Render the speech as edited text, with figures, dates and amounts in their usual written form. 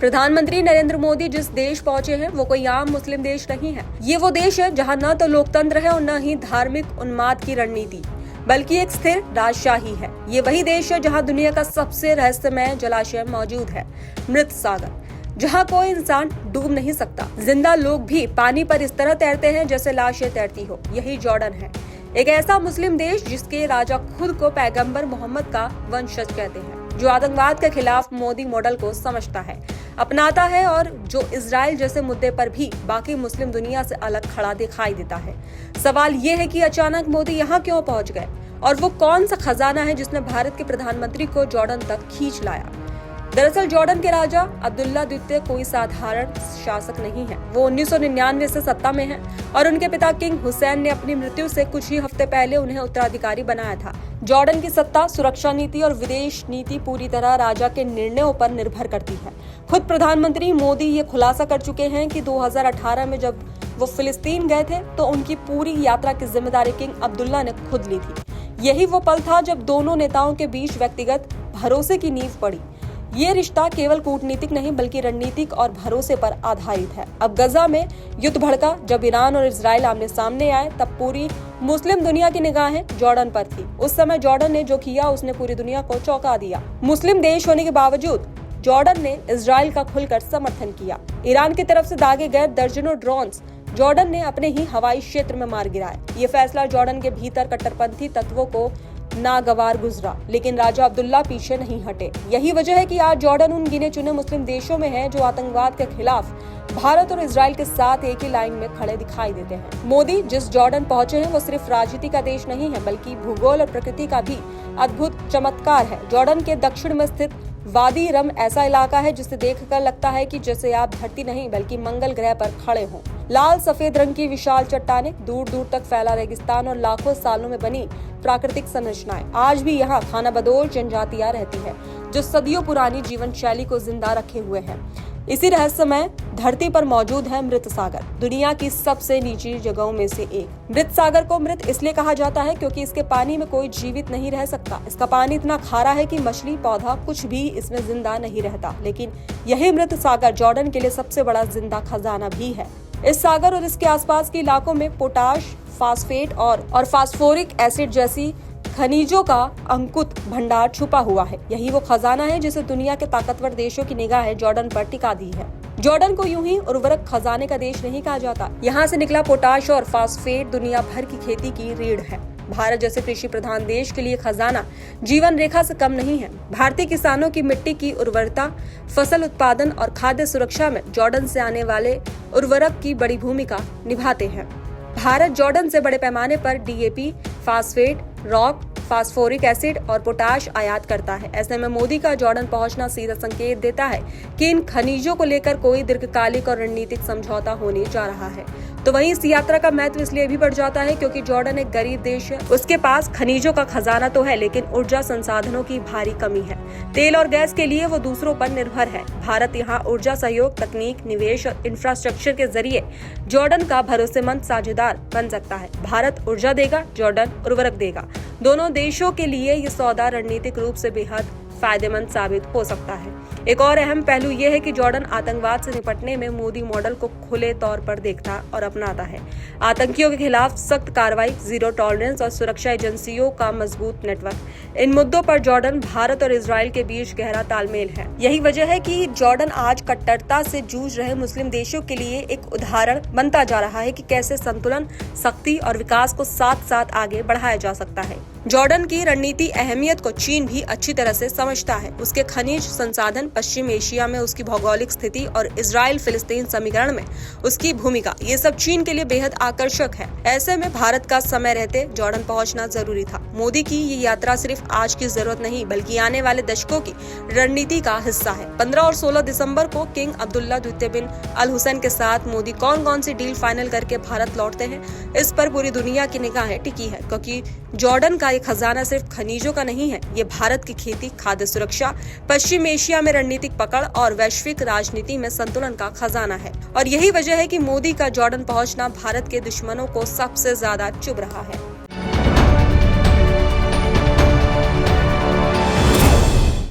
प्रधानमंत्री नरेंद्र मोदी जिस देश पहुंचे हैं वो कोई आम मुस्लिम देश नहीं है। ये वो देश है जहां न तो लोकतंत्र है और न ही धार्मिक उन्माद की रणनीति, बल्कि एक स्थिर राजशाही है। ये वही देश है जहां दुनिया का सबसे रहस्यमय जलाशय मौजूद है, मृत सागर, जहां कोई इंसान डूब नहीं सकता। जिंदा लोग भी पानी पर इस तरह तैरते हैं जैसे लाशें तैरती हो। यही जॉर्डन है, एक ऐसा मुस्लिम देश जिसके राजा खुद को पैगंबर मोहम्मद का वंशज कहते हैं, जो आतंकवाद के खिलाफ मोदी मॉडल को समझता है, अपनाता है और जो इजराइल जैसे मुद्दे पर भी बाकी मुस्लिम दुनिया से अलग खड़ा दिखाई देता है। सवाल ये है कि अचानक मोदी यहाँ क्यों पहुंच गए और वो कौन सा खजाना है जिसने भारत के प्रधानमंत्री को जॉर्डन तक खींच लाया। दरअसल जॉर्डन के राजा अब्दुल्ला द्वितीय कोई साधारण शासक नहीं है। वो 1999 से सत्ता में हैं और उनके पिता किंग हुसैन ने अपनी मृत्यु से कुछ ही हफ्ते पहले उन्हें उत्तराधिकारी बनाया था। जॉर्डन की सत्ता, सुरक्षा नीति और विदेश नीति पूरी तरह राजा के निर्णयों पर निर्भर करती है। खुद प्रधानमंत्री मोदी ये खुलासा कर चुके हैं कि 2018 में जब वो फिलिस्तीन गए थे तो उनकी पूरी यात्रा की जिम्मेदारी किंग अब्दुल्ला ने खुद ली थी। यही वो पल था जब दोनों नेताओं के बीच व्यक्तिगत भरोसे की नींव पड़ी। ये रिश्ता केवल कूटनीतिक नहीं बल्कि रणनीतिक और भरोसे पर आधारित है। अब गजा में युद्ध भड़का, जब ईरान और इजराइल आमने सामने आए तब पूरी मुस्लिम दुनिया की निगाहें जॉर्डन पर थी। उस समय जॉर्डन ने जो किया उसने पूरी दुनिया को चौंका दिया। मुस्लिम देश होने के बावजूद जॉर्डन ने इजराइल का खुलकर समर्थन किया। ईरान की तरफ से दागे गए दर्जनों ड्रोन्स जॉर्डन ने अपने ही हवाई क्षेत्र में मार गिराए। ये फैसला जॉर्डन के भीतर कट्टरपंथी तत्वों को नागवार गुजरा, लेकिन राजा अब्दुल्ला पीछे नहीं हटे। यही वजह है कि आज जॉर्डन उन गिने चुने मुस्लिम देशों में है जो आतंकवाद के खिलाफ भारत और इजराइल के साथ एक ही लाइन में खड़े दिखाई देते हैं। मोदी जिस जॉर्डन पहुंचे हैं वो सिर्फ राजनीति का देश नहीं है बल्कि भूगोल और प्रकृति का भी अद्भुत चमत्कार है। जॉर्डन के दक्षिण में स्थित वादी रम ऐसा इलाका है जिसे देखकर लगता है कि जैसे आप धरती नहीं बल्कि मंगल ग्रह पर खड़े हों। लाल सफेद रंग की विशाल चट्टानें, दूर दूर तक फैला रेगिस्तान और लाखों सालों में बनी प्राकृतिक संरचनाएं। आज भी यहाँ खानाबदोश जनजातियां रहती है जो सदियों पुरानी जीवन शैली को जिंदा रखे हुए हैं। इसी रहस्यमय धरती पर मौजूद है मृत सागर, दुनिया की सबसे निचली जगहों में से एक। मृत सागर को मृत इसलिए कहा जाता है क्योंकि इसके पानी में कोई जीवित नहीं रह सकता। इसका पानी इतना खारा है कि मछली, पौधा कुछ भी इसमें जिंदा नहीं रहता। लेकिन यही मृत सागर जॉर्डन के लिए सबसे बड़ा जिंदा खजाना भी है। इस सागर और इसके आसपास के इलाकों में पोटाश, फास्फेट और फास्फोरिक एसिड जैसी खनिजों का अंकुत भंडार छुपा हुआ है। यही वो खजाना है जिसे दुनिया के ताकतवर देशों की निगाहें जॉर्डन पर टिका दी है। जॉर्डन को यूं ही उर्वरक खजाने का देश नहीं कहा जाता। यहाँ से निकला पोटाश और फास्फेट दुनिया भर की खेती की रीढ़ है। भारत जैसे कृषि प्रधान देश के लिए खजाना जीवन रेखा से कम नहीं है। भारतीय किसानों की मिट्टी की उर्वरता, फसल उत्पादन और खाद्य सुरक्षा में जॉर्डन से आने वाले उर्वरक की बड़ी भूमिका निभाते हैं। भारत जॉर्डन से बड़े पैमाने पर DAP, phosphate, rock, phosphoric acid और पोटाश आयात करता है। ऐसे में मोदी का जॉर्डन पहुंचना सीधा संकेत देता है कि इन खनिजों को लेकर कोई दीर्घकालिक और रणनीतिक समझौता होने जा रहा है। तो वहीं इस यात्रा का महत्व इसलिए भी बढ़ जाता है क्योंकि जॉर्डन एक गरीब देश है। उसके पास खनिजों का खजाना तो है लेकिन ऊर्जा संसाधनों की भारी कमी है। तेल और गैस के लिए वो दूसरों पर निर्भर है। भारत यहाँ ऊर्जा सहयोग, तकनीक, निवेश और इंफ्रास्ट्रक्चर के जरिए जॉर्डन का भरोसेमंद साझेदार बन सकता है। भारत ऊर्जा देगा, जॉर्डन उर्वरक देगा। दोनों देशों के लिए ये सौदा रणनीतिक रूप से बेहद फायदेमंद साबित हो सकता है। एक और अहम पहलू यह है कि जॉर्डन आतंकवाद से निपटने में मोदी मॉडल को खुले तौर पर देखता और अपनाता है। आतंकियों के खिलाफ सख्त कार्रवाई, जीरो टॉलरेंस और सुरक्षा एजेंसियों का मजबूत नेटवर्क, इन मुद्दों पर जॉर्डन, भारत और इजराइल के बीच गहरा तालमेल है। यही वजह है कि जॉर्डन आज कट्टरता से जूझ रहे मुस्लिम देशों के लिए एक उदाहरण बनता जा रहा है कि कैसे संतुलन, शक्ति और विकास को साथ साथ आगे बढ़ाया जा सकता है। जॉर्डन की रणनीति अहमियत को चीन भी अच्छी तरह से समझता है। उसके खनिज संसाधन, पश्चिम एशिया में उसकी भौगोलिक स्थिति और इजराइल फिलिस्तीन समीकरण में उसकी भूमिका, ये सब चीन के लिए बेहद आकर्षक है। ऐसे में भारत का समय रहते जॉर्डन पहुंचना जरूरी था। मोदी की ये यात्रा सिर्फ आज की जरूरत नहीं बल्कि आने वाले दशकों की रणनीति का हिस्सा है। 15 और 16 दिसंबर को किंग अब्दुल्ला द्वितीय बिन अल हुसैन के साथ मोदी कौन सी डील फाइनल करके भारत लौटते हैं, इस पर पूरी दुनिया की निगाहें टिकी है क्योंकि जॉर्डन का ये खजाना सिर्फ खनिजों का नहीं है। ये भारत की खेती, खाद्य सुरक्षा, पश्चिम एशिया में रणनीतिक पकड़ और वैश्विक राजनीति में संतुलन का खजाना है। और यही वजह है कि मोदी का जॉर्डन पहुंचना भारत के दुश्मनों को सबसे ज्यादा चुभ रहा है।